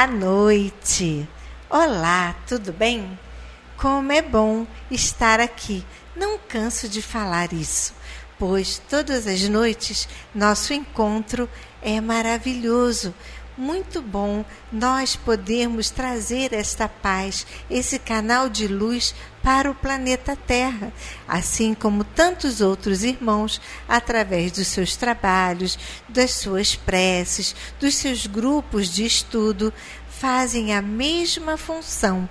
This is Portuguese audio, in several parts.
Boa noite! Olá, tudo bem? Como é bom estar aqui. Não canso de falar isso, pois todas as noites nosso encontro é maravilhoso. Muito bom nós podermos trazer esta paz, esse canal de luz para o planeta Terra, assim como tantos outros irmãos, através dos seus trabalhos, das suas preces, dos seus grupos de estudo, fazem a mesma função,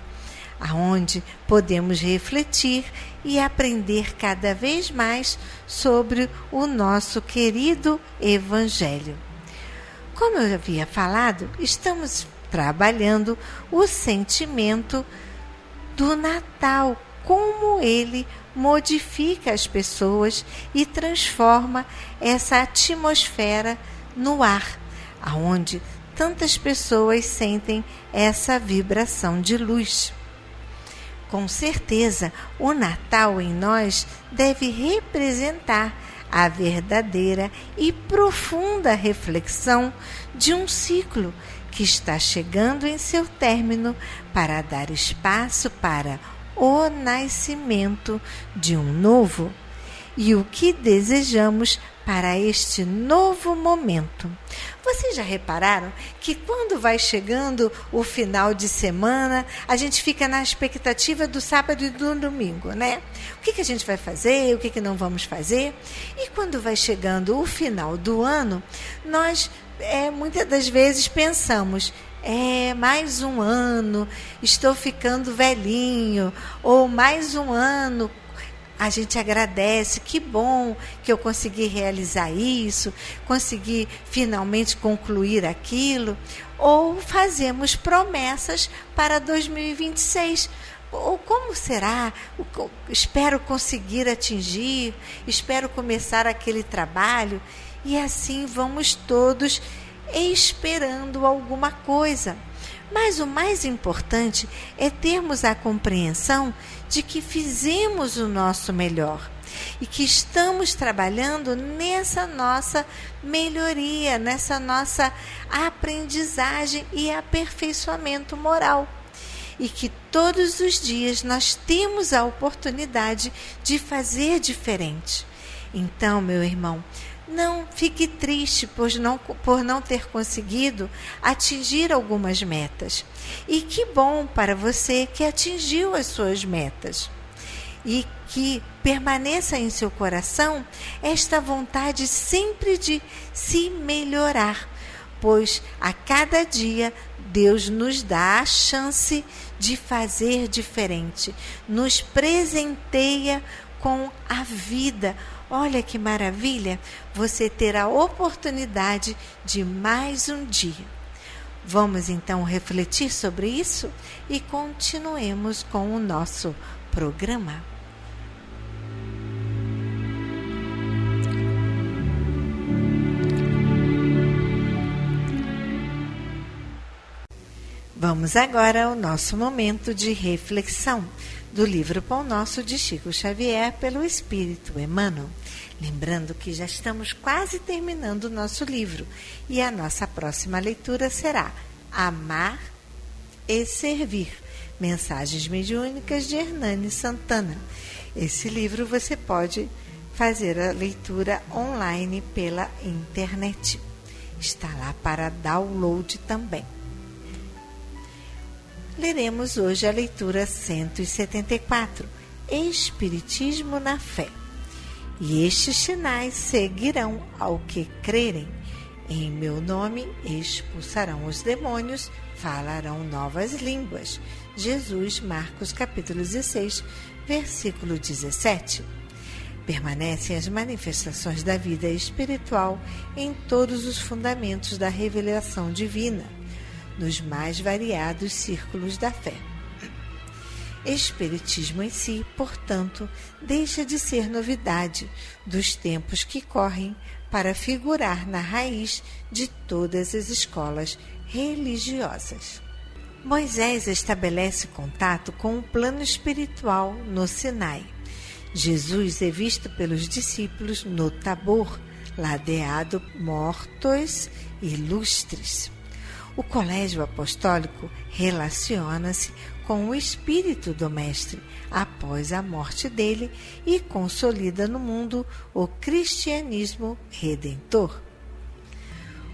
aonde podemos refletir e aprender cada vez mais sobre o nosso querido Evangelho. Como eu havia falado, estamos trabalhando o sentimento do Natal, como ele modifica as pessoas e transforma essa atmosfera no ar, aonde tantas pessoas sentem essa vibração de luz. Com certeza, o Natal em nós deve representar a verdadeira e profunda reflexão de um ciclo que está chegando em seu término para dar espaço para o nascimento de um novo. E o que desejamos para este novo momento. Vocês já repararam que quando vai chegando o final de semana, a gente fica na expectativa do sábado e do domingo, né? O que a gente vai fazer, o que não vamos fazer? E quando vai chegando o final do ano, nós muitas das vezes pensamos, mais um ano, estou ficando velhinho, ou mais um ano. A gente agradece, que bom que eu consegui realizar isso, consegui finalmente concluir aquilo, ou fazemos promessas para 2026. Ou como será? Espero conseguir atingir, espero começar aquele trabalho, e assim vamos todos esperando alguma coisa. Mas o mais importante é termos a compreensão de que fizemos o nosso melhor e que estamos trabalhando nessa nossa melhoria, nessa nossa aprendizagem e aperfeiçoamento moral. E que todos os dias nós temos a oportunidade de fazer diferente. Então, meu irmão, não fique triste por não ter conseguido atingir algumas metas. E que bom para você que atingiu as suas metas. E que permaneça em seu coração esta vontade sempre de se melhorar. Pois a cada dia Deus nos dá a chance de fazer diferente. Nos presenteia com a vida. Olha que maravilha, você ter a oportunidade de mais um dia. Vamos então refletir sobre isso e continuemos com o nosso programa. Vamos agora ao nosso momento de reflexão do livro Pão Nosso de Chico Xavier pelo Espírito Emmanuel. Lembrando que já estamos quase terminando o nosso livro e a nossa próxima leitura será Amar e Servir, Mensagens Mediúnicas de Hernani Santana. Esse livro você pode fazer a leitura online pela internet. Está lá para download também. Leremos hoje a leitura 174, Espiritismo na Fé. E estes sinais seguirão ao que crerem. Em meu nome expulsarão os demônios, falarão novas línguas. Jesus, Marcos capítulo 16, versículo 17. Permanecem as manifestações da vida espiritual em todos os fundamentos da revelação divina, nos mais variados círculos da fé. Espiritismo em si, portanto, deixa de ser novidade dos tempos que correm para figurar na raiz de todas as escolas religiosas. Moisés estabelece contato com o plano espiritual no Sinai. Jesus é visto pelos discípulos no Tabor, ladeado mortos ilustres. O colégio apostólico relaciona-se com o espírito do Mestre após a morte dele e consolida no mundo o cristianismo redentor.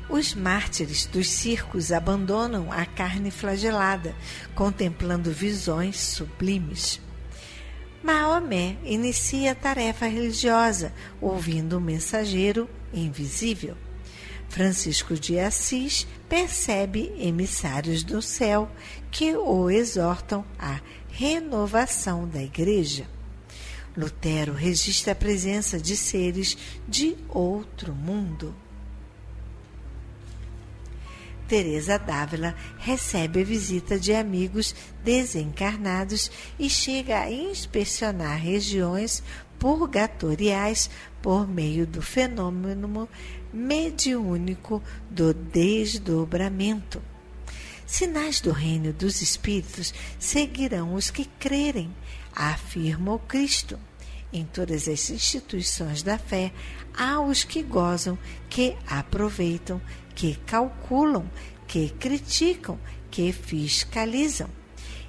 Os mártires dos circos abandonam a carne flagelada, contemplando visões sublimes. Maomé inicia a tarefa religiosa, ouvindo o mensageiro invisível. Francisco de Assis percebe emissários do céu que o exortam à renovação da Igreja. Lutero registra a presença de seres de outro mundo. Teresa d'Ávila recebe a visita de amigos desencarnados e chega a inspecionar regiões purgatoriais por meio do fenômeno mediúnico do desdobramento. Sinais do reino dos espíritos seguirão os que crerem, afirma o Cristo. Em todas as instituições da fé, há os que gozam, que aproveitam, que calculam, que criticam, que fiscalizam.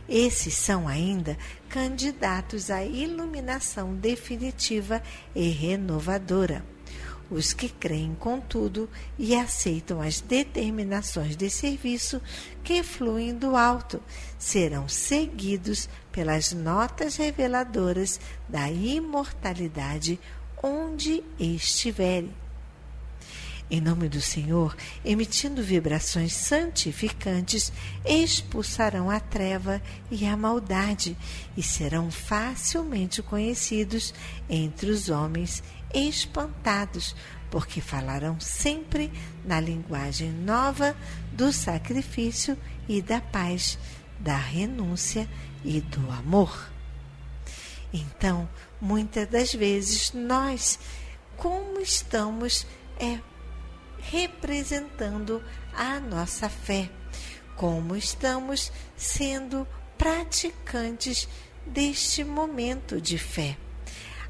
Esses são ainda candidatos à iluminação definitiva e renovadora. Os que creem, contudo, e aceitam as determinações de serviço que fluem do alto, serão seguidos pelas notas reveladoras da imortalidade onde estiverem. Em nome do Senhor, emitindo vibrações santificantes, expulsarão a treva e a maldade e serão facilmente conhecidos entre os homens espantados, porque falarão sempre na linguagem nova do sacrifício e da paz, da renúncia e do amor. Então, muitas das vezes, nós, como estamos representando a nossa fé, como estamos sendo praticantes deste momento de fé.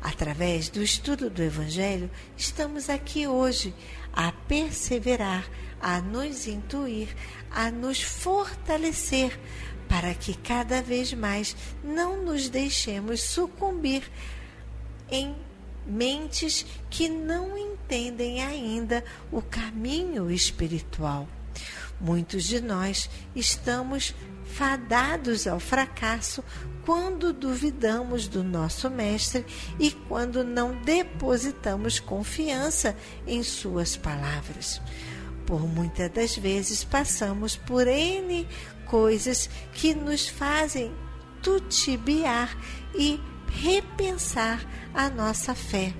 Através do estudo do Evangelho, estamos aqui hoje a perseverar, a nos intuir, a nos fortalecer, para que cada vez mais não nos deixemos sucumbir em mentes que não entendem ainda o caminho espiritual. Muitos de nós estamos fadados ao fracasso quando duvidamos do nosso Mestre e quando não depositamos confiança em suas palavras. Por muitas das vezes passamos por N coisas que nos fazem titubear e repensar a nossa fé.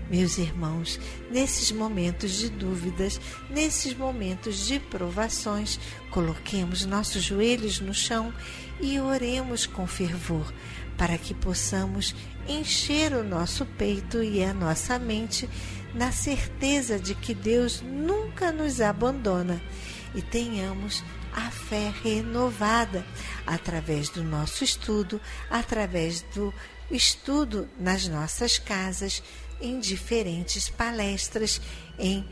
Meus irmãos, nesses momentos de dúvidas, nesses momentos de provações, coloquemos nossos joelhos no chão e oremos com fervor, para que possamos encher o nosso peito e a nossa mente na certeza de que Deus nunca nos abandona e tenhamos a fé renovada através do nosso estudo, através do estudo nas nossas casas, em diferentes palestras, em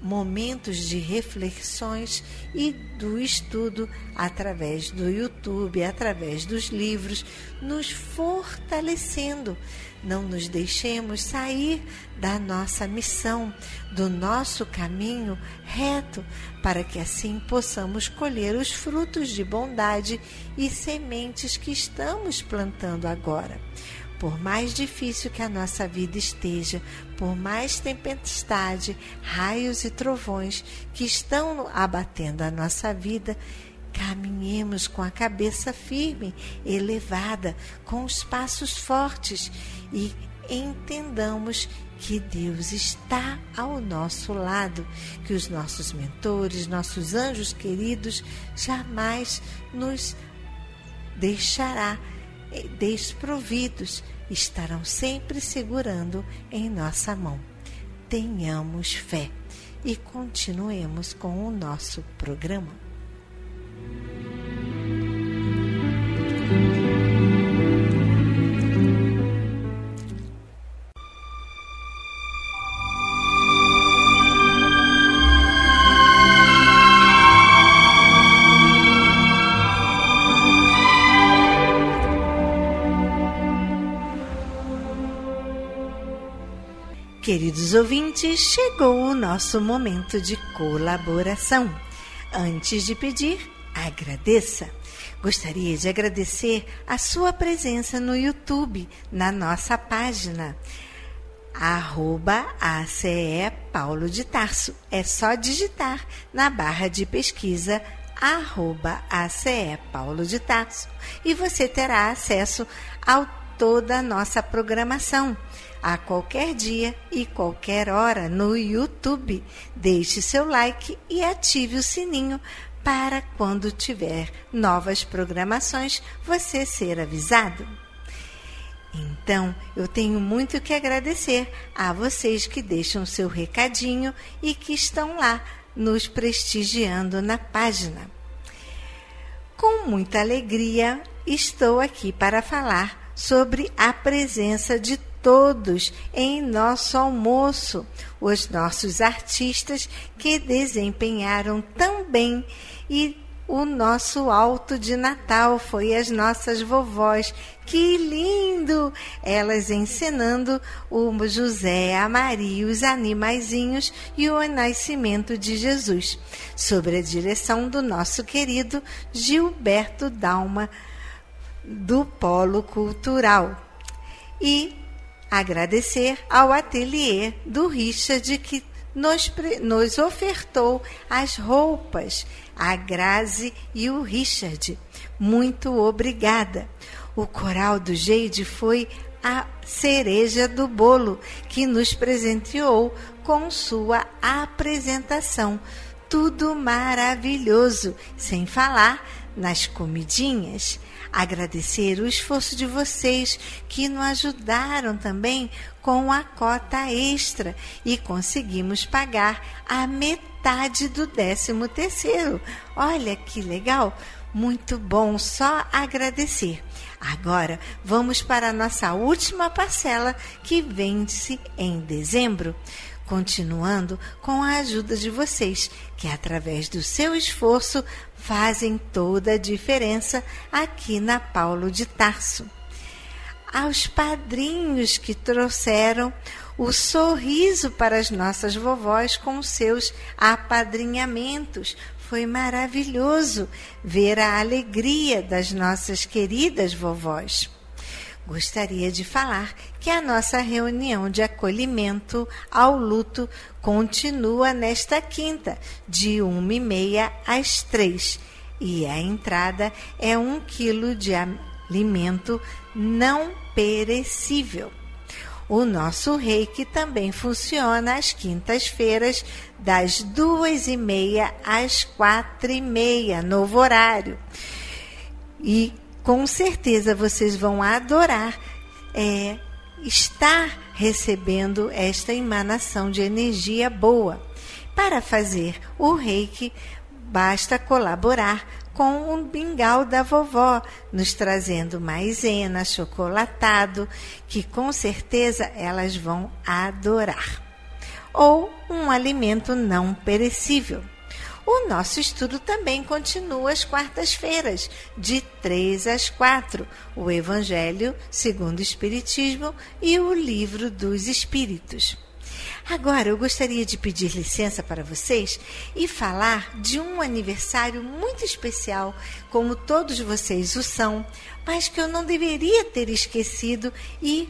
momentos de reflexões e do estudo através do YouTube, através dos livros, nos fortalecendo. Não nos deixemos sair da nossa missão, do nosso caminho reto, para que assim possamos colher os frutos de bondade e sementes que estamos plantando agora. Por mais difícil que a nossa vida esteja, por mais tempestade, raios e trovões que estão abatendo a nossa vida, caminhemos com a cabeça firme, elevada, com os passos fortes e entendamos que Deus está ao nosso lado, que os nossos mentores, nossos anjos queridos, jamais nos deixará desprovidos, estarão sempre segurando em nossa mão. Tenhamos fé e continuemos com o nosso programa. Queridos ouvintes, chegou o nosso momento de colaboração. Antes de pedir, agradeça. Gostaria de agradecer a sua presença no YouTube, na nossa página, @ACE Paulo de Tarso. É só digitar na barra de pesquisa @ACE Paulo de Tarso e você terá acesso a toda a nossa programação, a qualquer dia e qualquer hora no YouTube. Deixe seu like e ative o sininho para quando tiver novas programações você ser avisado. Então, eu tenho muito que agradecer a vocês que deixam seu recadinho e que estão lá nos prestigiando na página. Com muita alegria, estou aqui para falar sobre a presença de todos em nosso almoço, os nossos artistas que desempenharam tão bem, e o nosso alto de Natal foi as nossas vovós. Que lindo! Elas encenando o José, a Maria, os animaizinhos e o nascimento de Jesus, sob a direção do nosso querido Gilberto Dalma, do Polo Cultural. E agradecer ao ateliê do Richard, que nos ofertou as roupas, a Grazi e o Richard. Muito obrigada. O coral do Geide foi a cereja do bolo, que nos presenteou com sua apresentação. Tudo maravilhoso, sem falar nas comidinhas. Agradecer o esforço de vocês que nos ajudaram também com a cota extra e conseguimos pagar a metade do 13º. Olha que legal! Muito bom, só agradecer. Agora vamos para a nossa última parcela, que vence em dezembro. Continuando com a ajuda de vocês, que através do seu esforço fazem toda a diferença aqui na Paulo de Tarso. Aos padrinhos que trouxeram o sorriso para as nossas vovós com seus apadrinhamentos. Foi maravilhoso ver a alegria das nossas queridas vovós. Gostaria de falar que a nossa reunião de acolhimento ao luto continua nesta quinta, de 13h30 às 15h, e a entrada é 1 quilo de alimento não perecível. O nosso reiki também funciona às quintas-feiras, das 2h30 às 4h30, novo horário. E com certeza vocês vão adorar estar recebendo esta emanação de energia boa. Para fazer o reiki, basta colaborar com um mingau da vovó, nos trazendo maisena, chocolatado, que com certeza elas vão adorar. Ou um alimento não perecível. O nosso estudo também continua às quartas-feiras, de 3 às 4, o Evangelho segundo o Espiritismo e o Livro dos Espíritos. Agora, eu gostaria de pedir licença para vocês e falar de um aniversário muito especial, como todos vocês o são, mas que eu não deveria ter esquecido e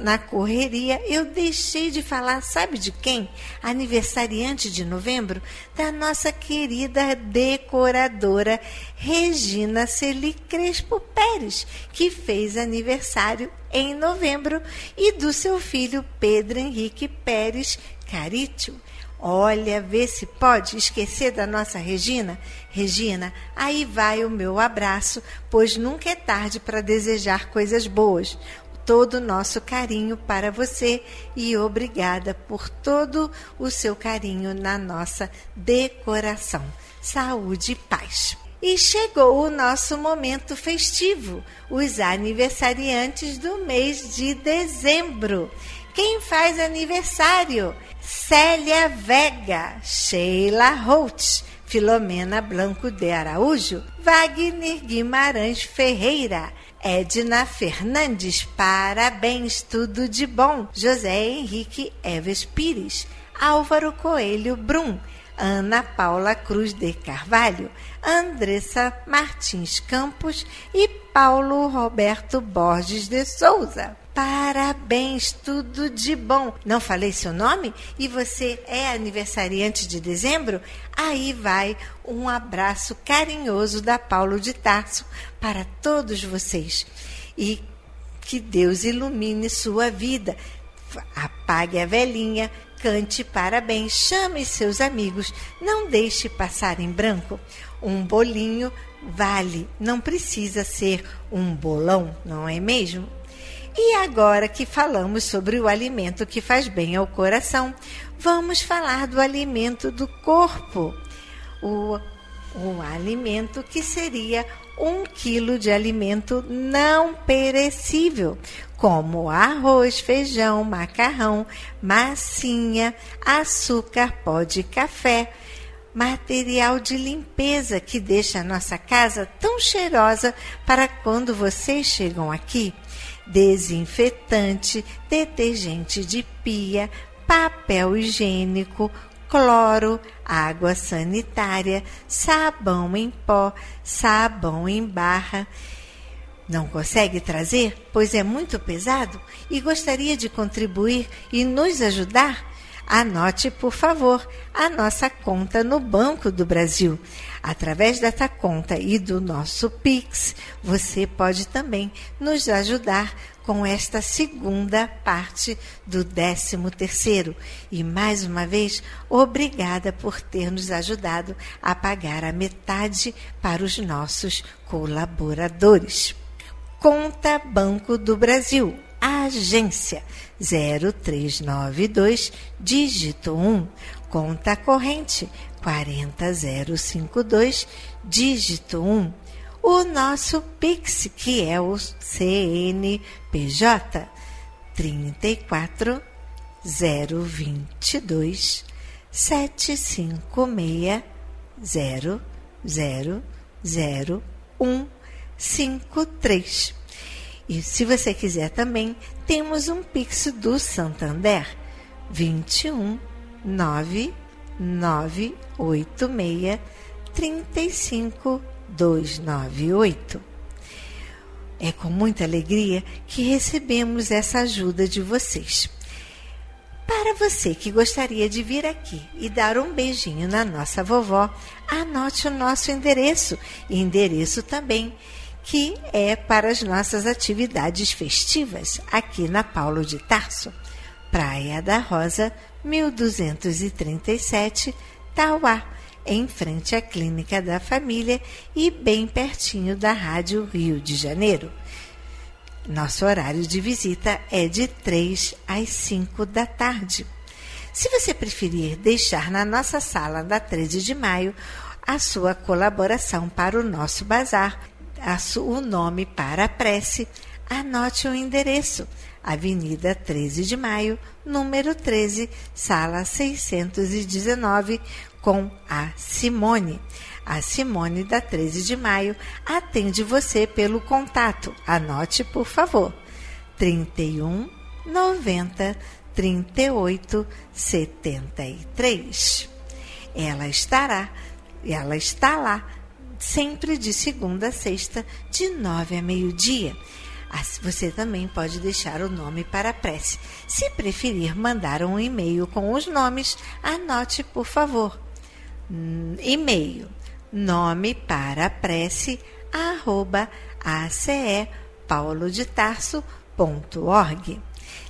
na correria eu deixei de falar, sabe de quem? Aniversariante de novembro, da nossa querida decoradora Regina Celi Crespo Pérez, que fez aniversário em novembro, e do seu filho Pedro Henrique Pérez Caritio. Olha, vê se pode esquecer da nossa Regina. Regina, aí vai o meu abraço, pois nunca é tarde para desejar coisas boas. Todo o nosso carinho para você e obrigada por todo o seu carinho na nossa decoração. Saúde e paz. E chegou o nosso momento festivo, os aniversariantes do mês de dezembro. Quem faz aniversário? Célia Vega, Sheila Holtz, Filomena Blanco de Araújo, Wagner Guimarães Ferreira, Edna Fernandes, parabéns, tudo de bom. José Henrique Eves Pires, Álvaro Coelho Brum, Ana Paula Cruz de Carvalho, Andressa Martins Campos e Paulo Roberto Borges de Souza. Parabéns, tudo de bom. Não falei seu nome? E você é aniversariante de dezembro? Aí vai um abraço carinhoso da Paulo de Tarso para todos vocês. E que Deus ilumine sua vida. Apague a velinha, cante parabéns, chame seus amigos, não deixe passar em branco. Um bolinho vale, não precisa ser um bolão, não é mesmo? E agora que falamos sobre o alimento que faz bem ao coração, vamos falar do alimento do corpo. O alimento que seria 1 quilo de alimento não perecível, como arroz, feijão, macarrão, massinha, açúcar, pó de café, material de limpeza que deixa a nossa casa tão cheirosa para quando vocês chegam aqui, desinfetante, detergente de pia, papel higiênico, cloro, água sanitária, sabão em pó, sabão em barra. Não consegue trazer, pois é muito pesado e gostaria de contribuir e nos ajudar? Anote, por favor, a nossa conta no Banco do Brasil. Através dessa conta e do nosso Pix, você pode também nos ajudar com esta segunda parte do 13º. E, mais uma vez, obrigada por ter nos ajudado a pagar a metade para os nossos colaboradores. Conta Banco do Brasil, agência 0392, dígito 1, conta corrente 40052, dígito 1. O nosso Pix, que é o CNPJ 34022 756 000153. E se você quiser também, temos um Pix do Santander 21 9986 35 298. É com muita alegria que recebemos essa ajuda de vocês. Para você que gostaria de vir aqui e dar um beijinho na nossa vovó, anote o nosso endereço também, que é para as nossas atividades festivas aqui na Paulo de Tarso, Praia da Rosa, 1237, Tauá, em frente à Clínica da Família e bem pertinho da Rádio Rio de Janeiro. Nosso horário de visita é de 3 às 5 da tarde. Se você preferir deixar na nossa sala da 13 de maio a sua colaboração para o nosso bazar, o nome para a prece, anote o endereço: Avenida 13 de Maio, número 13, sala 619, com a Simone. A Simone da 13 de Maio atende você pelo contato. Anote, por favor, 31 90 38 73. Ela está lá sempre de segunda a sexta, de 9 a meio-dia. Você também pode deixar o nome para a prece. Se preferir mandar um e-mail com os nomes, anote, por favor. E-mail: nomeParaPrece@acePaulodeTarso.org.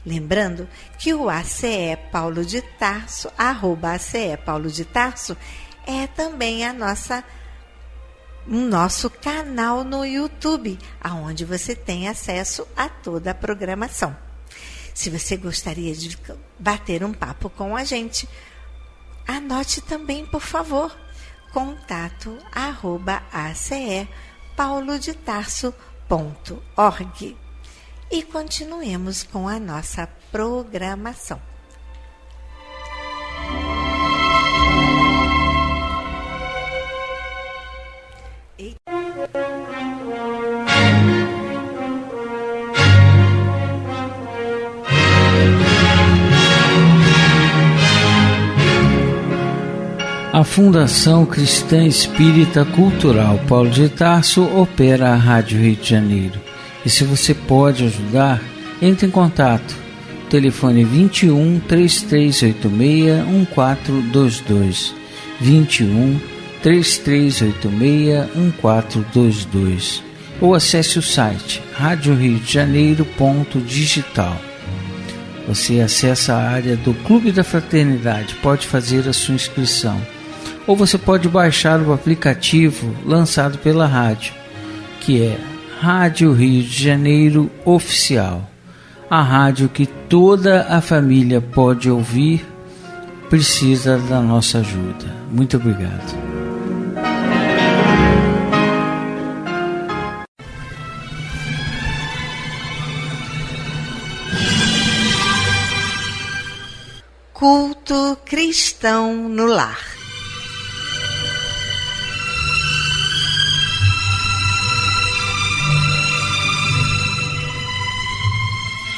Lembrando que o ACE Paulo de Tarso, @ACE Paulo de Tarso, é também o nosso canal no YouTube, onde você tem acesso a toda a programação. Se você gostaria de bater um papo com a gente, anote também, por favor, contato @acePaulodeTarso.org. E continuemos com a nossa programação. Fundação Cristã Espírita Cultural Paulo de Tarso opera a Rádio Rio de Janeiro. E se você pode ajudar, entre em contato. Telefone 21 3386 1422. 21 3386 1422. Ou acesse o site radioriodejaneiro.digital. Você acessa a área do Clube da Fraternidade, pode fazer a sua inscrição. Ou você pode baixar o aplicativo lançado pela rádio, que é Rádio Rio de Janeiro Oficial. A rádio que toda a família pode ouvir, precisa da nossa ajuda. Muito obrigado. Culto cristão no lar.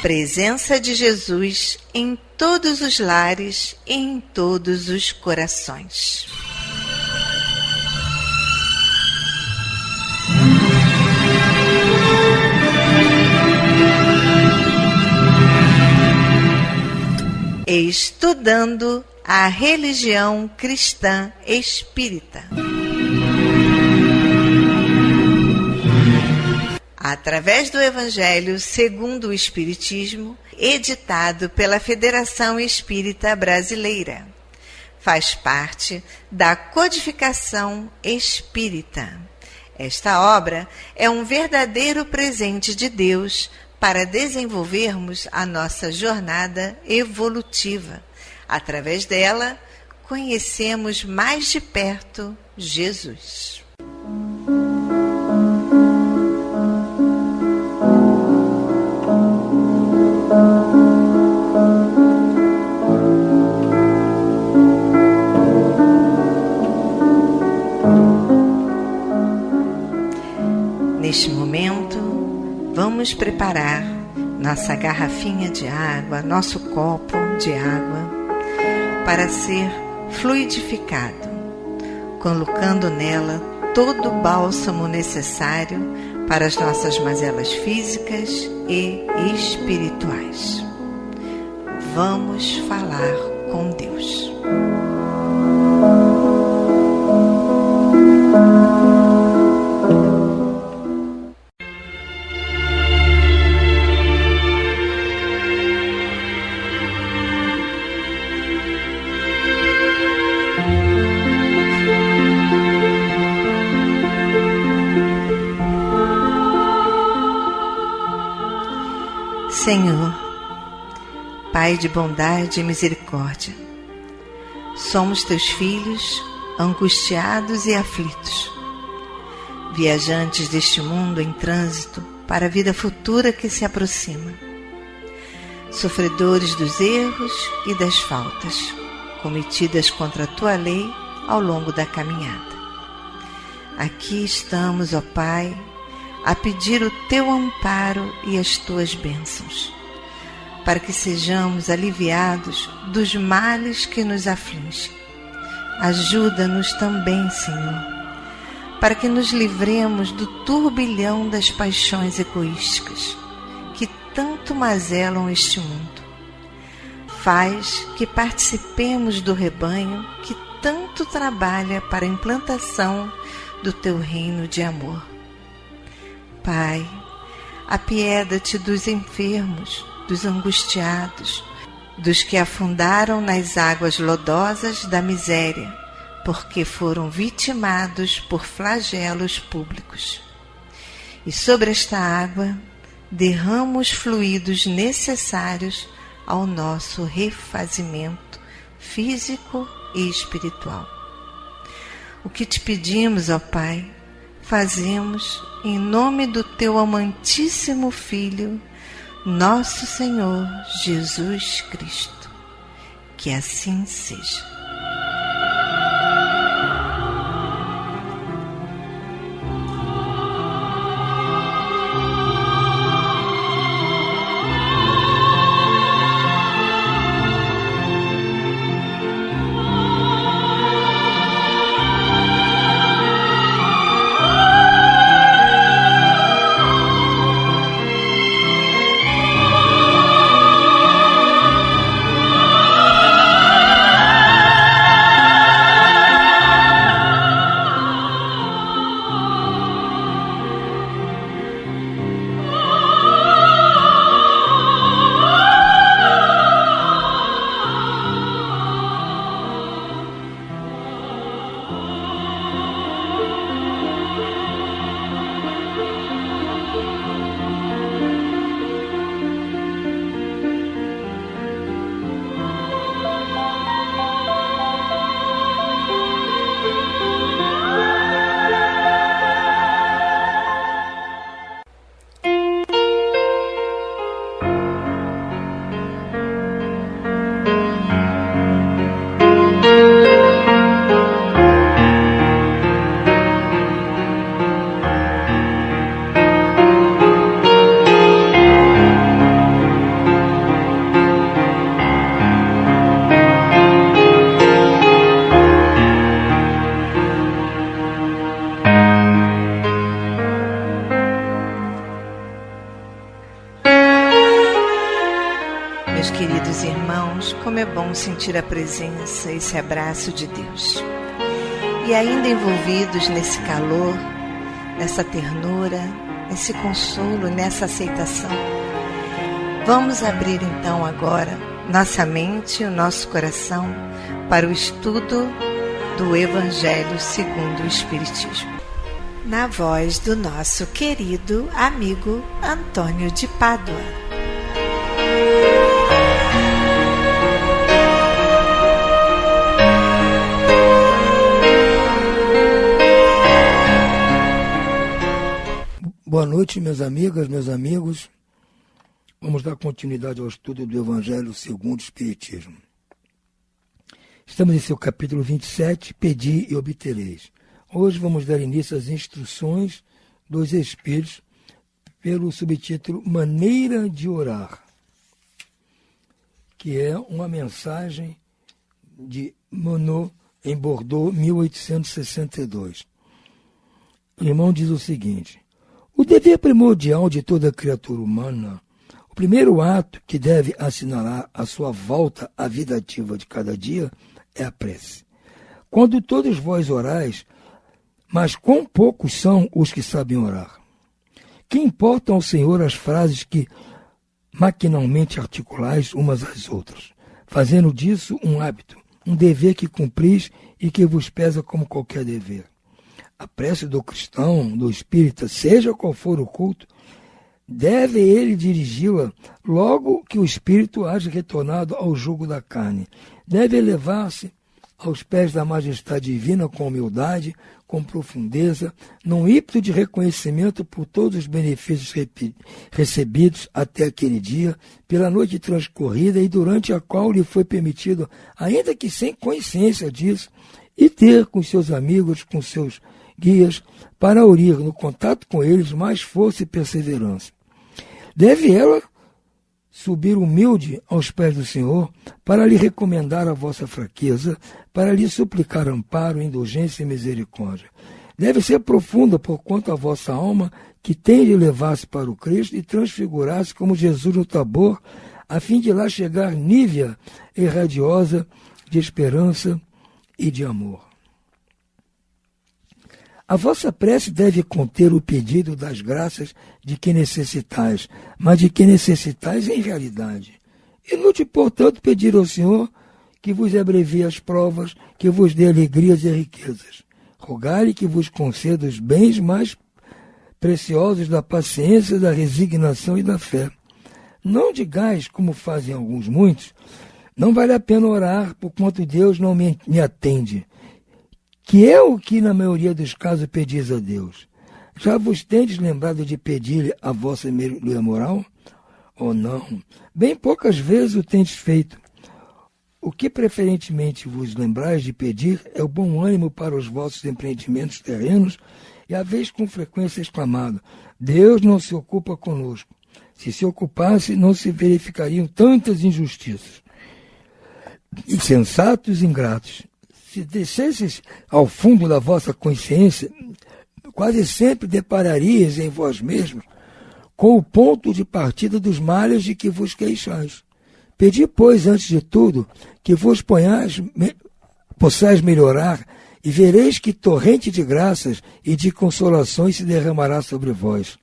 Presença de Jesus em todos os lares e em todos os corações. Estudando a religião cristã espírita. Através do Evangelho segundo o Espiritismo, editado pela Federação Espírita Brasileira. Faz parte da Codificação Espírita. Esta obra é um verdadeiro presente de Deus para desenvolvermos a nossa jornada evolutiva. Através dela, conhecemos mais de perto Jesus. Neste momento, vamos preparar nossa garrafinha de água, nosso copo de água, para ser fluidificado, colocando nela todo o bálsamo necessário para as nossas mazelas físicas e espirituais. Vamos falar com Deus. Senhor, Pai de bondade e misericórdia, somos teus filhos, angustiados e aflitos, viajantes deste mundo em trânsito para a vida futura que se aproxima, sofredores dos erros e das faltas cometidas contra a tua lei ao longo da caminhada. Aqui estamos, ó Pai, a pedir o teu amparo e as tuas bênçãos, para que sejamos aliviados dos males que nos afligem. Ajuda-nos também, Senhor, para que nos livremos do turbilhão das paixões egoísticas que tanto mazelam este mundo. Faz que participemos do rebanho que tanto trabalha para a implantação do teu reino de amor. Pai, apieda-te dos enfermos, dos angustiados, dos que afundaram nas águas lodosas da miséria, porque foram vitimados por flagelos públicos. E sobre esta água derrama os fluidos necessários ao nosso refazimento físico e espiritual. O que te pedimos, ó Pai, fazemos em nome do teu amantíssimo Filho, nosso Senhor Jesus Cristo. Que assim seja. queridos irmãos, como é bom sentir a presença, esse abraço de Deus. E ainda envolvidos nesse calor, nessa ternura, nesse consolo, nessa aceitação, vamos abrir então agora nossa mente e o nosso coração para o estudo do Evangelho segundo o Espiritismo, na voz do nosso querido amigo Antônio de Pádua. Boa noite, minhas amigas, meus amigos. Vamos dar continuidade ao estudo do Evangelho segundo o Espiritismo. Estamos em seu capítulo 27, Pedi e obtereis. Hoje vamos dar início às instruções dos Espíritos pelo subtítulo Maneira de Orar, que é uma mensagem de Monod em Bordeaux, 1862. O irmão diz o seguinte: o dever primordial de toda criatura humana, o primeiro ato que deve assinalar a sua volta à vida ativa de cada dia, é a prece. Quando todos vós orais, mas quão poucos são os que sabem orar? Que importam ao Senhor as frases que maquinalmente articulais umas às outras, fazendo disso um hábito, um dever que cumpris e que vos pesa como qualquer dever. A prece do cristão, do espírita, seja qual for o culto, deve ele dirigi-la logo que o espírito haja retornado ao jugo da carne. Deve elevar-se aos pés da majestade divina com humildade, com profundeza, num ímpeto de reconhecimento por todos os benefícios recebidos até aquele dia, pela noite transcorrida e durante a qual lhe foi permitido, ainda que sem consciência disso, e ter com seus amigos, com seus guias, para unir no contato com eles mais força e perseverança. Deve ela subir humilde aos pés do Senhor para lhe recomendar a vossa fraqueza, para lhe suplicar amparo, indulgência e misericórdia. Deve ser profunda porquanto a vossa alma, que tem de elevar-se para o Cristo e transfigurar-se como Jesus no Tabor, a fim de lá chegar nívea e radiosa de esperança e de amor. A vossa prece deve conter o pedido das graças de que necessitais, mas de que necessitais em realidade. Inútil, portanto, pedir ao Senhor que vos abrevie as provas, que vos dê alegrias e riquezas. Rogai-lhe que vos conceda os bens mais preciosos da paciência, da resignação e da fé. Não digais, como fazem alguns muitos, não vale a pena orar, porquanto Deus não me atende, que é o que na maioria dos casos pedis a Deus. Já vos tendes lembrado de pedir-lhe a vossa melhoria moral? Ou não? Bem poucas vezes o tendes feito. O que preferentemente vos lembrais de pedir é o bom ânimo para os vossos empreendimentos terrenos, e haveis com frequência exclamado: Deus não se ocupa conosco. Se se ocupasse, não se verificariam tantas injustiças. Insensatos e ingratos. Se descesses ao fundo da vossa consciência, quase sempre depararias em vós mesmos com o ponto de partida dos males de que vos queixais. Pedi, pois, antes de tudo, que vos possais melhorar, e vereis que torrente de graças e de consolações se derramará sobre vós.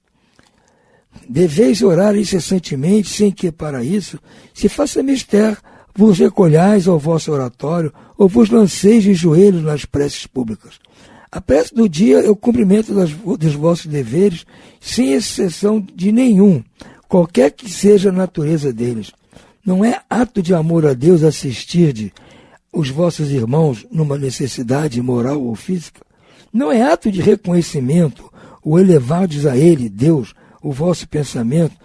Deveis orar incessantemente, sem que, para isso, se faça mister, vos recolhais ao vosso oratório ou vos lanceis de joelhos nas preces públicas. A prece do dia é o cumprimento dos vossos deveres, sem exceção de nenhum, qualquer que seja a natureza deles. Não é ato de amor a Deus assistir os vossos irmãos numa necessidade moral ou física? Não é ato de reconhecimento o elevardes a Ele, Deus, o vosso pensamento,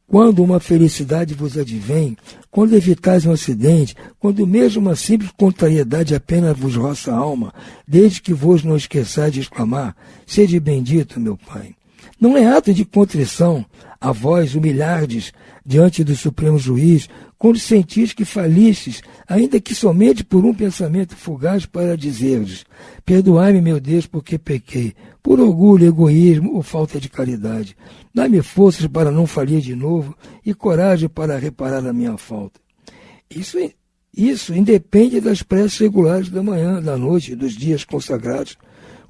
quando uma felicidade vos advém, quando evitais um acidente, quando mesmo uma simples contrariedade apenas vos roça a alma, desde que vos não esqueçais de exclamar: sede bendito, meu Pai. Não é ato de contrição a vós humilhardes diante do Supremo Juiz, quando sentis que falistes, ainda que somente por um pensamento fugaz, para dizer-lhes: perdoai-me, meu Deus, porque pequei, por orgulho, egoísmo ou falta de caridade. Dá-me forças para não falir de novo e coragem para reparar a minha falta. Isso independe das preces regulares da manhã, da noite, dos dias consagrados.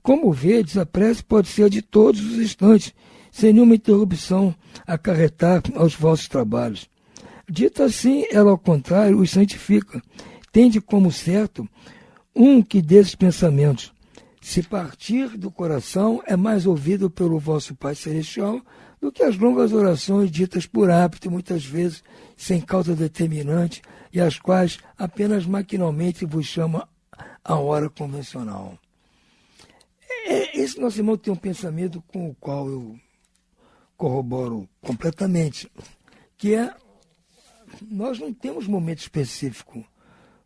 Como vedes, a prece pode ser de todos os instantes, sem nenhuma interrupção acarretar aos vossos trabalhos. Dito assim, ela, ao contrário, os santifica. Tende como certo um que desses pensamentos, se partir do coração, é mais ouvido pelo vosso Pai Celestial do que as longas orações ditas por hábito, muitas vezes sem causa determinante, e as quais apenas maquinalmente vos chama a hora convencional. Esse nosso irmão tem um pensamento com o qual eu corroboro completamente, que é, nós não temos momento específico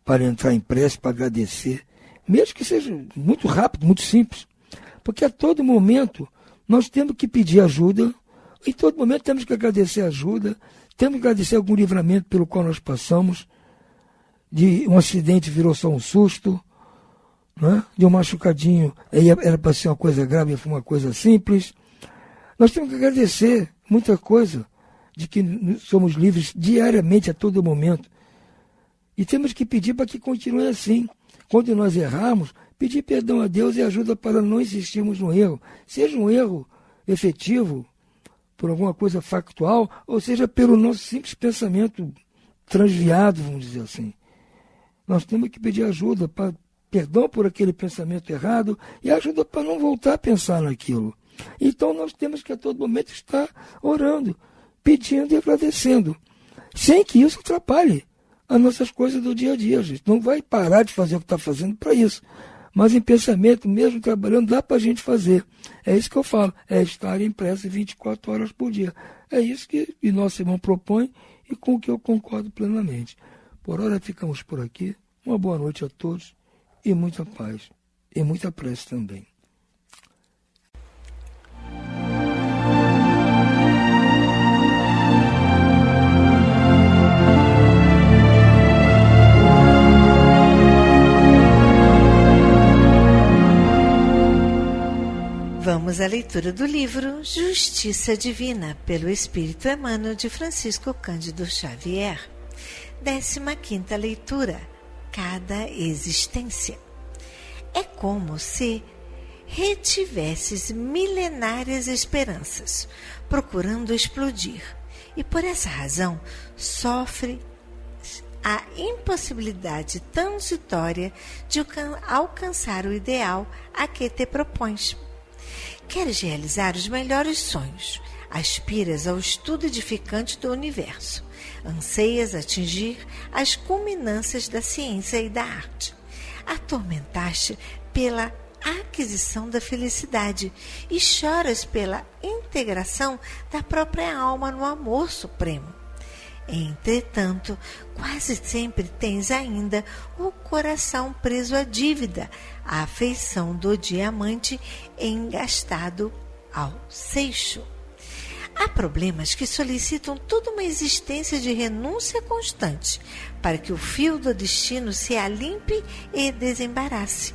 para entrar em prece, para agradecer, mesmo que seja muito rápido, muito simples, porque a todo momento nós temos que pedir ajuda, em todo momento temos que agradecer ajuda, temos que agradecer algum livramento pelo qual nós passamos, de um acidente virou só um susto, né? De um machucadinho, era para ser uma coisa grave, foi uma coisa simples. Nós temos que agradecer muita coisa, de que somos livres diariamente, a todo momento. E temos que pedir para que continue assim. Quando nós errarmos, pedir perdão a Deus e ajuda para não insistirmos no erro. Seja um erro efetivo, por alguma coisa factual, ou seja, pelo nosso simples pensamento transviado, vamos dizer assim. Nós temos que pedir ajuda, perdão por aquele pensamento errado e ajuda para não voltar a pensar naquilo. Então nós temos que a todo momento estar orando, pedindo e agradecendo, sem que isso atrapalhe as nossas coisas do dia a dia. A gente não vai parar de fazer o que está fazendo para isso. Mas em pensamento, mesmo trabalhando, dá para a gente fazer. É isso que eu falo, é estar em prece 24 horas por dia. É isso que nosso irmão propõe e com o que eu concordo plenamente. Por hora ficamos por aqui. Uma boa noite a todos e muita paz. E muita prece também. Vamos à leitura do livro Justiça Divina, pelo Espírito Emmanuel, de Francisco Cândido Xavier. 15ª leitura. Cada existência. É como se retivesses milenárias esperanças, procurando explodir, e por essa razão sofre a impossibilidade transitória de alcançar o ideal a que te propões. Queres realizar os melhores sonhos, aspiras ao estudo edificante do universo, anseias atingir as culminâncias da ciência e da arte. Atormentaste pela aquisição da felicidade e choras pela integração da própria alma no amor supremo. Entretanto, quase sempre tens ainda o coração preso à dívida, à afeição do diamante engastado ao seixo. Há problemas que solicitam toda uma existência de renúncia constante para que o fio do destino se alimpe e desembarace.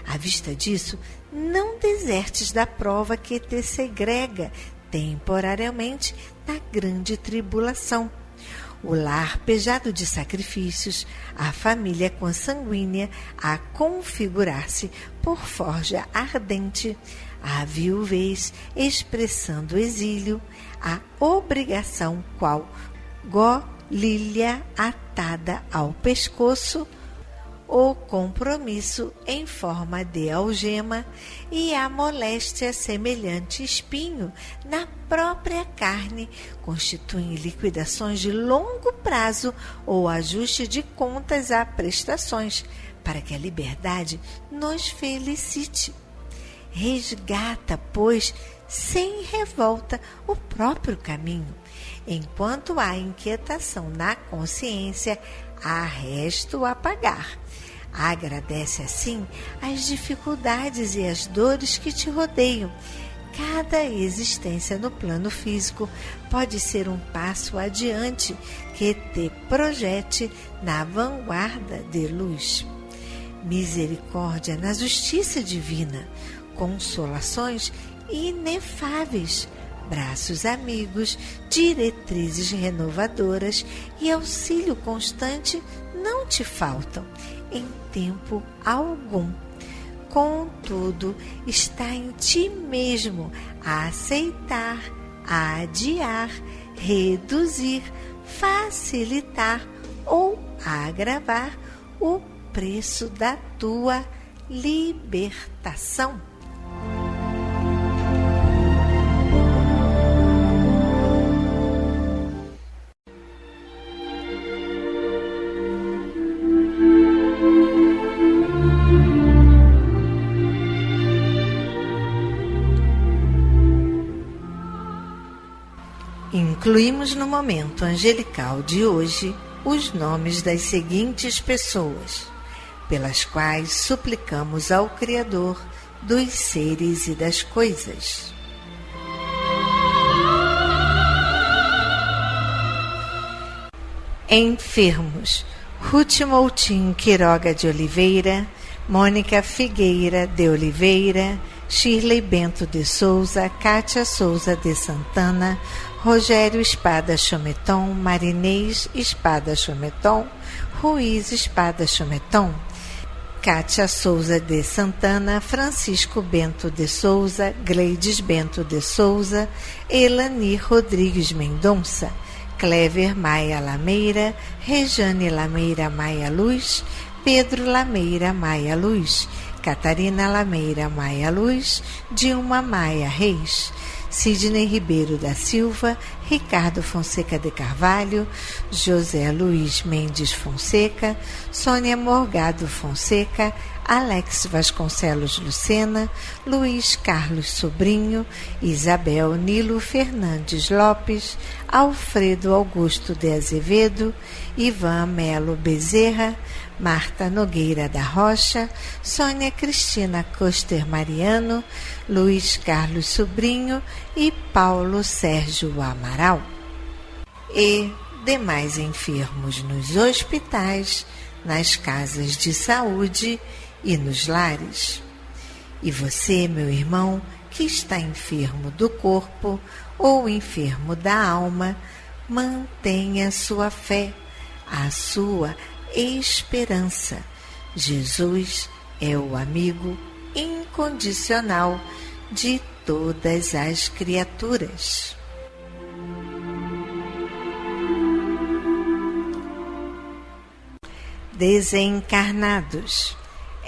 À vista disso, não desertes da prova que te segrega temporariamente na grande tribulação. O lar pejado de sacrifícios, a família consanguínea a configurar-se por forja ardente, a viuvez expressando o exílio, a obrigação qual golilha atada ao pescoço, o compromisso em forma de algema e a moléstia semelhante espinho na própria carne constituem liquidações de longo prazo ou ajuste de contas a prestações, para que a liberdade nos felicite. Resgata, pois, sem revolta, o próprio caminho. Enquanto há inquietação na consciência, há resto a pagar. Agradece, assim, as dificuldades e as dores que te rodeiam. Cada existência no plano físico pode ser um passo adiante que te projete na vanguarda de luz. Misericórdia na justiça divina, consolações inefáveis braços amigos, diretrizes renovadoras e auxílio constante não te faltam em tempo algum. Contudo, está em ti mesmo a aceitar, a adiar, reduzir, facilitar ou agravar o preço da tua libertação. Incluímos no momento angelical de hoje os nomes das seguintes pessoas, pelas quais suplicamos ao Criador dos seres e das coisas. Enfermos: Ruth Moutinho Quiroga de Oliveira, Mônica Figueira de Oliveira, Shirley Bento de Souza, Cátia Souza de Santana, Rogério Espada Chometon, Marinês Espada Chometon, Ruiz Espada Chometon, Cátia Souza de Santana, Francisco Bento de Souza, Gleides Bento de Souza, Elani Rodrigues Mendonça, Clever Maia Lameira, Rejane Lameira Maia Luz, Pedro Lameira Maia Luz, Catarina Lameira Maia Luz, Dilma Maia Reis, Sidney Ribeiro da Silva, Ricardo Fonseca de Carvalho, José Luiz Mendes Fonseca, Sônia Morgado Fonseca, Alex Vasconcelos Lucena, Luiz Carlos Sobrinho, Isabel Nilo Fernandes Lopes, Alfredo Augusto de Azevedo, Ivan Melo Bezerra, Marta Nogueira da Rocha, Sônia Cristina Coster Mariano, Luiz Carlos Sobrinho e Paulo Sérgio Amaral. E demais enfermos nos hospitais, nas casas de saúde e nos lares. E você, meu irmão, que está enfermo do corpo ou enfermo da alma, mantenha sua fé, a sua esperança. Jesus é o amigo incondicional de todas as criaturas. Desencarnados: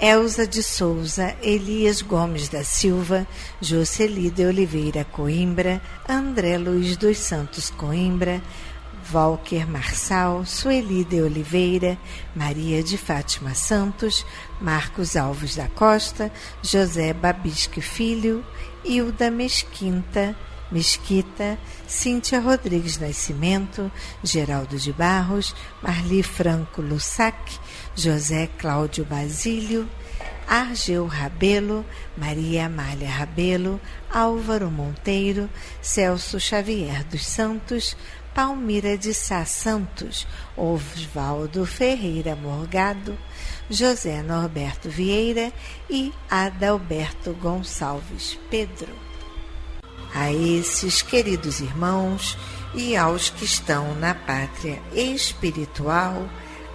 Elza de Souza, Elias Gomes da Silva, Jocely de Oliveira Coimbra, André Luiz dos Santos Coimbra, Walker Marçal, Sueli de Oliveira, Maria de Fátima Santos, Marcos Alves da Costa, José Babisque Filho, Hilda Mesquita, Cíntia Rodrigues Nascimento, Geraldo de Barros, Marli Franco Lussac, José Cláudio Basílio, Argeu Rabelo, Maria Amália Rabelo, Álvaro Monteiro, Celso Xavier dos Santos, Palmira de Sá Santos, Osvaldo Ferreira Morgado, José Norberto Vieira e Adalberto Gonçalves Pedro. A esses queridos irmãos e aos que estão na pátria espiritual,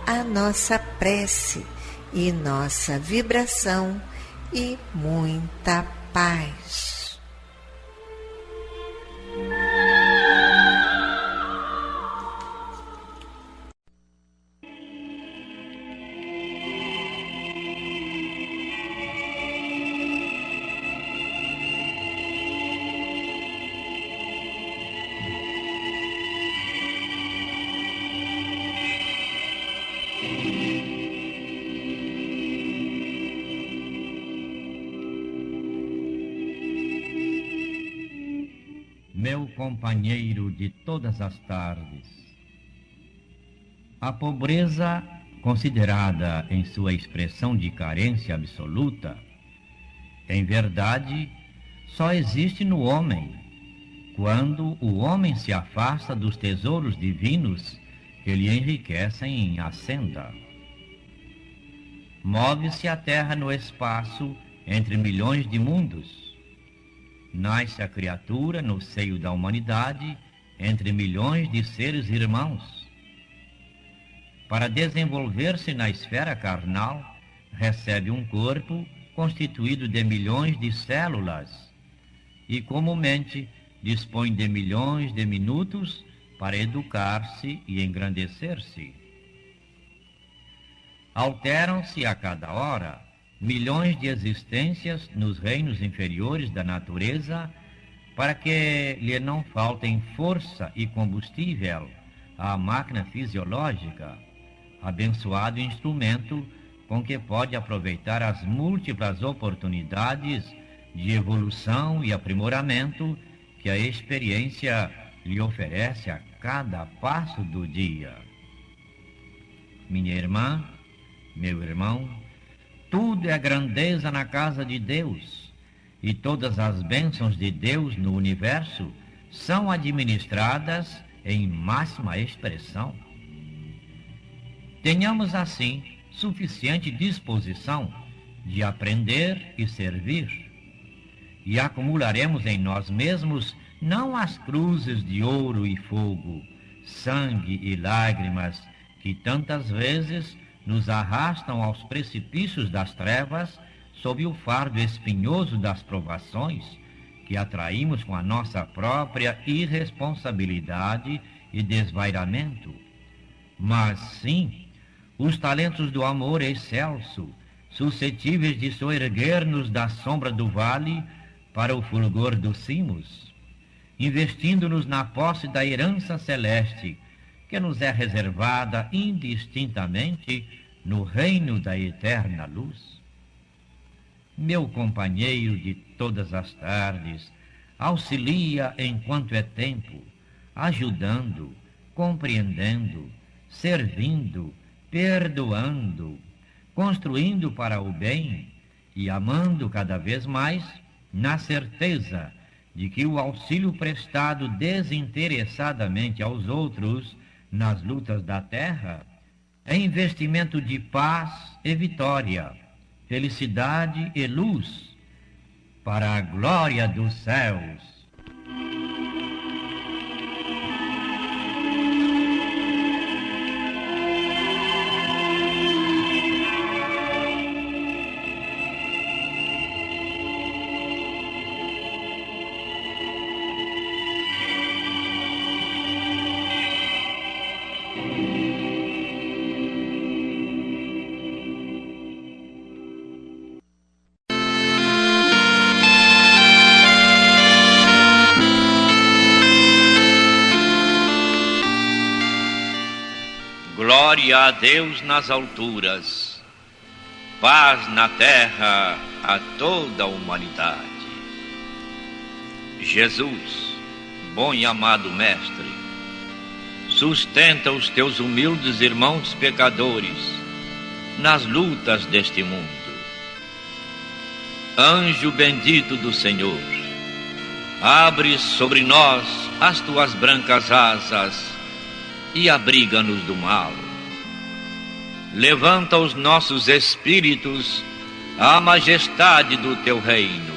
a nossa prece e nossa vibração e muita paz. Meu companheiro de todas as tardes. A pobreza, considerada em sua expressão de carência absoluta, em verdade, só existe no homem, quando o homem se afasta dos tesouros divinos que lhe enriquecem a senda. Move-se a terra no espaço entre milhões de mundos. nasce a criatura no seio da humanidade, entre milhões de seres irmãos. Para desenvolver-se na esfera carnal, recebe um corpo constituído de milhões de células e, comumente, dispõe de milhões de minutos para educar-se e engrandecer-se. Alteram-se a cada hora milhões de existências nos reinos inferiores da natureza para que lhe não faltem força e combustível à máquina fisiológica, abençoado instrumento com que pode aproveitar as múltiplas oportunidades de evolução e aprimoramento que a experiência lhe oferece a cada passo do dia. Minha irmã, meu irmão, tudo é grandeza na casa de Deus, e todas as bênçãos de Deus no universo são administradas em máxima expressão. Tenhamos, assim, suficiente disposição de aprender e servir, e acumularemos em nós mesmos não as cruzes de ouro e fogo, sangue e lágrimas que tantas vezes nos arrastam aos precipícios das trevas sob o fardo espinhoso das provações que atraímos com a nossa própria irresponsabilidade e desvairamento, mas sim os talentos do amor excelso, suscetíveis de soerguer-nos da sombra do vale para o fulgor dos cimos, investindo-nos na posse da herança celeste que nos é reservada indistintamente no reino da eterna luz. Meu companheiro de todas as tardes, auxilia enquanto é tempo, ajudando, compreendendo, servindo, perdoando, construindo para o bem e amando cada vez mais, na certeza de que o auxílio prestado desinteressadamente aos outros nas lutas da terra é investimento de paz e vitória, felicidade e luz, para a glória dos céus. Glória a Deus nas alturas, paz na terra a toda a humanidade. Jesus, bom e amado Mestre, sustenta os teus humildes irmãos pecadores nas lutas deste mundo. Anjo bendito do Senhor, abre sobre nós as tuas brancas asas e abriga-nos do mal. Levanta os nossos espíritos à majestade do teu reino.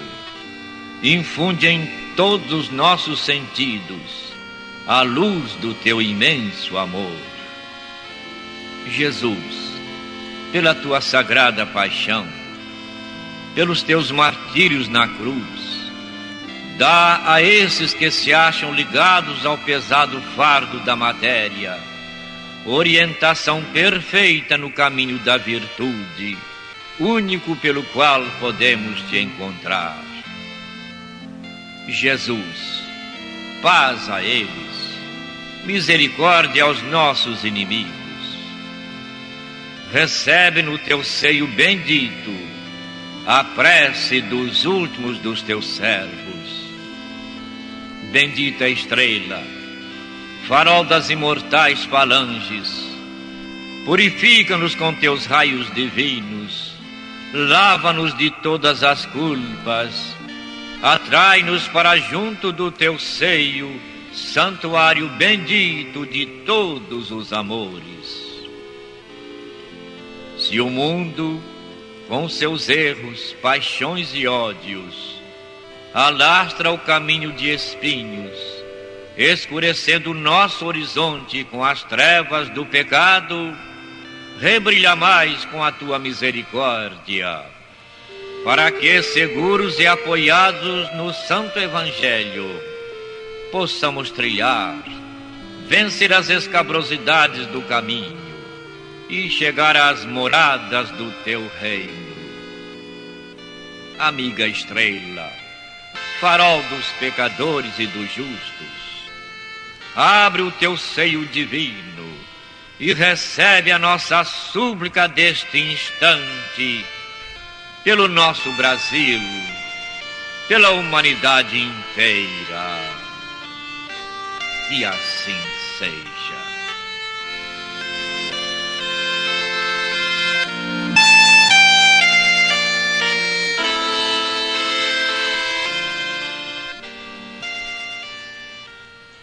Infunde em todos os nossos sentidos a luz do teu imenso amor. Jesus, pela tua sagrada paixão, pelos teus martírios na cruz, dá a esses que se acham ligados ao pesado fardo da matéria orientação perfeita no caminho da virtude, único pelo qual podemos te encontrar. Jesus, paz a eles, misericórdia aos nossos inimigos. Recebe no teu seio bendito a prece dos últimos dos teus servos. Bendita estrela, farol das imortais falanges, purifica-nos com teus raios divinos, lava-nos de todas as culpas, atrai-nos para junto do teu seio, santuário bendito de todos os amores. Se o mundo, com seus erros, paixões e ódios, alastra o caminho de espinhos, escurecendo o nosso horizonte com as trevas do pecado, rebrilha mais com a tua misericórdia, para que, seguros e apoiados no Santo Evangelho, possamos trilhar, vencer as escabrosidades do caminho e chegar às moradas do teu reino. Amiga estrela, farol dos pecadores e dos justos, abre o teu seio divino e recebe a nossa súplica deste instante pelo nosso Brasil, pela humanidade inteira. E assim seja.